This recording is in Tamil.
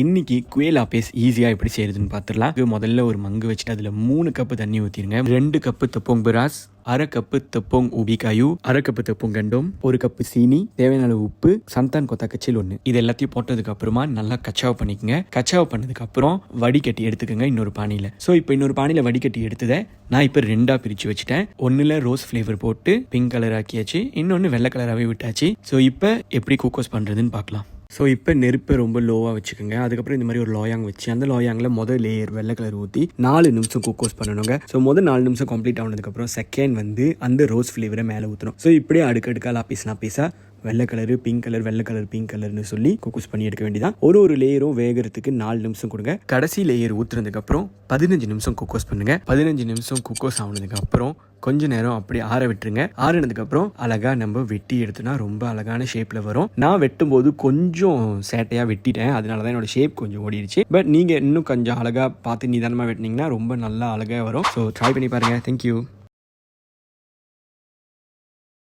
இன்னைக்கு குவேலா பேஸ் ஈஸியா எப்படி செய்யறதுன்னு பாத்துடலாம். முதல்ல ஒரு மங்கு வச்சுட்டு அதுல 3 கப்பு தண்ணி ஊத்திருங்க. 2 கப்பு தப்போங் பிராஸ், 1/2 கப்பு தப்போங் உபி காயு, 1/2 கப்பு தப்போங் கண்டோம், 1 கப்பு சீனி, தேவையான அளவு உப்பு, சந்தான் கொத்தா கச்சில் 1. இது எல்லாத்தையும் போட்டதுக்கு அப்புறமா நல்லா கச்சாவ் பண்ணிக்கங்க. கச்சாவ் பண்ணதுக்கு அப்புறம் வடிகட்டி எடுத்துக்கங்க இன்னொரு பானையில. ஸோ இப்போ இன்னொரு பானையில வடிகட்டி எடுத்ததை நான் இப்போ 2ஆ பிரிச்சு வச்சுட்டேன். ஒன்னுல ரோஸ் ஃபிளேவர் போட்டு பிங்க் கலர் ஆக்கியாச்சு, இன்னொன்னு வெள்ளை கலராகவே விட்டாச்சு. ஸோ இப்போ எப்படி குக்கோஸ் பண்றதுன்னு பார்க்கலாம். ஸோ இப்போ நெருப்பை ரொம்ப லோவாக வச்சுக்கோங்க. அதுக்கப்புறம் இந்த மாதிரி ஒரு லோயாங் வச்சு அந்த லோயாங்கில் முதல் லேயர் வெள்ளை கலர் ஊற்றி 4 நிமிஷம் குக்கோஸ் பண்ணணுங்க. ஸோ முதல் 4 நிமிஷம் கம்ப்ளீட் ஆனதுக்கப்புறம் செகண்ட் வந்து அந்த ரோஸ் ஃப்ளேவரை மேலே ஊற்றணும். ஸோ இப்படியே அடுக்கடுக்காக லாப்பீஸாக வெள்ளை கலரு பிங்க் கலர் வெள்ளை கலர் பிங்க் கலர்னு சொல்லி குக்கோஸ் பண்ணி எடுக்க வேண்டியதான். ஒரு லேயரும் வேகிறதுக்கு 4 நிமிஷம் கொடுங்க. கடைசி லேயர் ஊற்றுனதுக்கு அப்புறம் 15 நிமிஷம் குக்கோஸ் பண்ணுங்க. 15 நிமிஷம் குக்கோஸ் ஆனதுக்கு அப்புறம் கொஞ்ச நேரம் அப்படி ஆற விட்டுருங்க. ஆறினதுக்கு அப்புறம் அழகா நம்ம வெட்டி எடுத்தோம்னா ரொம்ப அழகான ஷேப்ல வரும். நான் வெட்டும் போது கொஞ்சம் சேட்டையா வெட்டிட்டேன், அதனாலதான் என்னோட ஷேப் கொஞ்சம் ஓடிடுச்சு. பட் நீங்க இன்னும் கொஞ்சம் அழகா பார்த்து நிதானமா வெட்டினீங்கன்னா ரொம்ப நல்லா அழகா வரும். ஸோ ட்ரை பண்ணி பாருங்க. தேங்க்யூ.